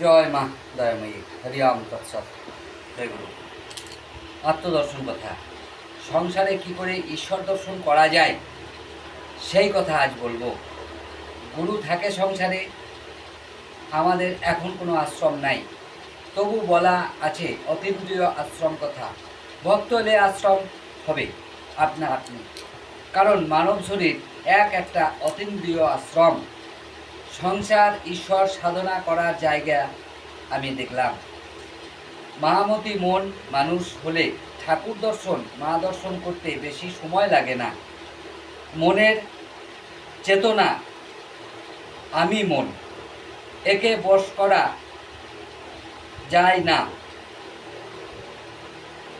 জয় মা দয়াময়ী, হরিরাম তৎসৎ। জয় গুরু। আত্মদর্শন কথা, সংসারে কি করে ঈশ্বর দর্শন করা যায় সেই কথা আজ বলবো। গুরু থাকে সংসারে, আমাদের এখন কোনো আশ্রম নাই, তবু বলা আছে অতীন্দ্রিয় আশ্রম কথা। ভক্ত হলে আশ্রম হবে আপনা আপনি, কারণ মানব শরীর একটা অতীন্দ্রিয় আশ্রম। সংসার ঈশ্বর সাধনা করার জায়গা আমি দেখলাম। মহামতি মন মানুষ হলে ঠাকুর দর্শন মা দর্শন করতে বেশি সময় লাগে না। মনের চেতনা আমি মন, একে বশ করা যায় না।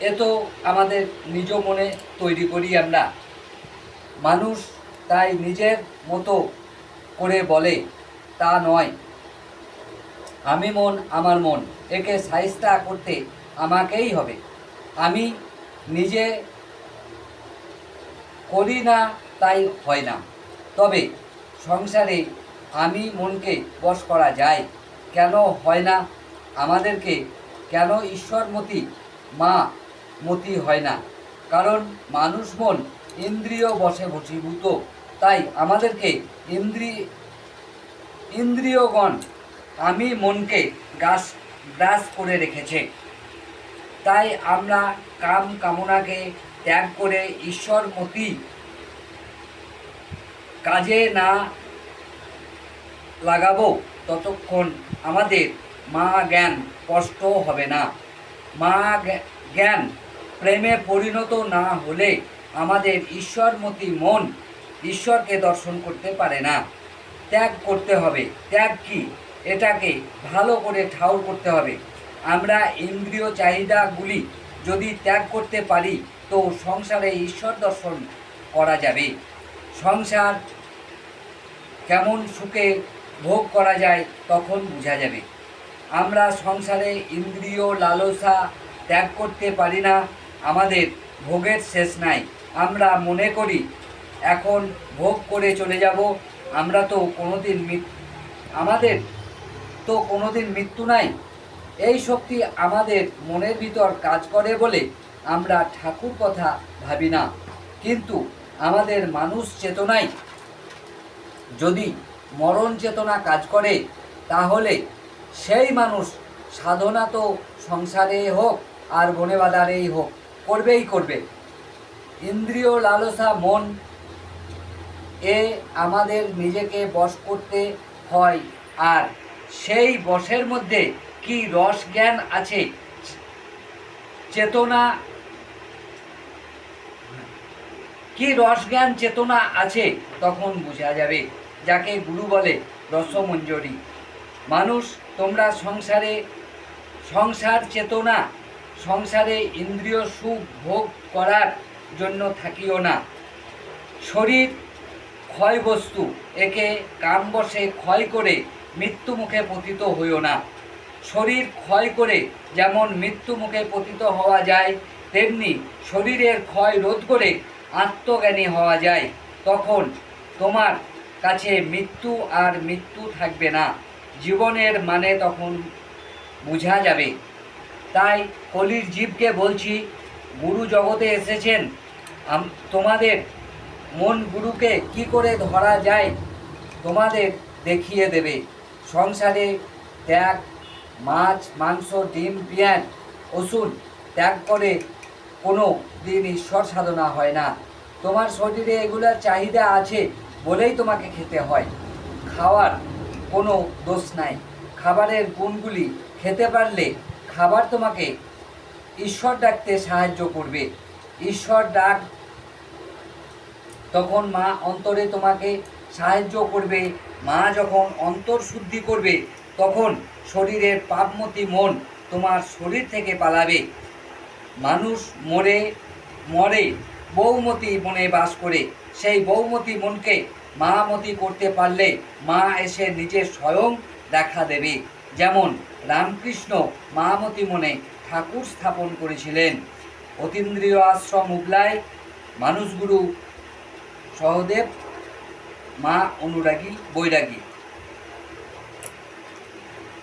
এ তো আমাদের নিজ মনে তৈরি করি আমরা। মানুষ তাই নিজের মতো করে বলে, তা নয়। আমি মন, আমার মন, একে সাইজটা করতে আমাকেই হবে। আমি নিজে করি না তাই হয় না। তবে সংসারে আমি মনকে বশ করা যায়, কেন হয় না? আমাদেরকে কেন ঈশ্বরমতি মা মতি হয় না? কারণ মানুষ মন ইন্দ্রিয় বশে বশীভূত। তাই আমাদেরকে ইন্দ্রিয়গণ আমি মনকে গ্রাস করে রেখেছে। তাই আমরা কাম কামনাকে ত্যাগ করে ঈশ্বরমতি কাজে না লাগাবো ততক্ষণ আমাদের মা জ্ঞান স্পষ্ট হবে না। মা জ্ঞান প্রেমে পরিণত না হলে আমাদের ঈশ্বরমতি মন ঈশ্বরকে দর্শন করতে পারে না। ত্যাগ করতে হবে। ত্যাগ কি? এটাকে ভালো করে ঠাউর করতে হবে। আমরা ইন্দ্রিয় চাহিদাগুলি যদি ত্যাগ করতে পারি তো সংসারে ঈশ্বর দর্শন করা যাবে। সংসার কেমন সুখে ভোগ করা যায় তখন বোঝা যাবে। আমরা সংসারে ইন্দ্রিয় লালসা ত্যাগ করতে পারি না। আমাদের ভোগের শেষ নাই। আমরা মনে করি এখন ভোগ করে চলে যাব। আমাদের তো কোনোদিন মৃত্যু নাই। এই শক্তি আমাদের মনের ভিতর কাজ করে বলে আমরা ঠাকুর কথা ভাবি না। কিন্তু আমাদের মানুষ চেতনায় যদি মরণ চেতনা কাজ করে তাহলে সেই মানুষ সাধনা তো সংসারে হোক আর বনে বাজারেই হোক করবে। ইন্দ্রিয় লালসা মন আমাদের নিজেকে বশ করতে হয়। আর সেই বশের মধ্যে কি রস জ্ঞান আছে, চেতনা আছে তখন বোঝা যাবে। যাকে গুরু বলে রসমঞ্জরি। মানুষ তোমরা সংসার চেতনা, সংসারে ইন্দ্রিয় সুখ ভোগ করার জন্য থাকিও না। শরীর ক্ষয় বস্তু, একে কামবশে ক্ষয় করে মৃত্যু মুখে পতিত হইও না। শরীর ক্ষয় করে যেমন মৃত্যু মুখে পতিত হওয়া যায়, তেমনি শরীরের ক্ষয় রোধ করে আত্মজ্ঞানী হওয়া যায়। তখন তোমার কাছে মৃত্যু থাকবে না। জীবনের মানে তখন বোঝা যাবে। তাই কলির জীবকে বলছি, গুরু জগতে এসেছেন তোমাদের মন গুরুকে কি করে ধরা যায় তোমাদের দেখিয়ে দেবে। সংসারে ত্যাগ, মাছ মাংস ডিম পেঁয়াজ ওষুধ ত্যাগ করে কোনো দিন ঈশ্বর সাধনা হয় না। তোমার শরীরে এগুলোর চাহিদা আছে বলেই তোমাকে খেতে হয়। খাওয়ার কোনো দোষ নাই। খাবারের গুণগুলি খেতে পারলে খাবার তোমাকে ঈশ্বর ডাকতে সাহায্য করবে। ঈশ্বর ডাক তখন মা অন্তরে তোমাকে সাহায্য করবে। মা যখন অন্তর শুদ্ধি করবে তখন শরীরের পাপমতি মন তোমার শরীর থেকে পালাবে। মানুষ মরে বৌমতি মনে বাস করে। সেই বৌমতি মনকে মামতি করতে পারলে মা এসে নিজে স্বয়ং দেখা দেবে। যেমন রামকৃষ্ণ মামতি মনে ঠাকুর স্থাপন করেছিলেন। অতীন্দ্রিয় আশ্রম উগলায় মানুষগুরু সহদেব, মা অনুরাগী বৈরাগী।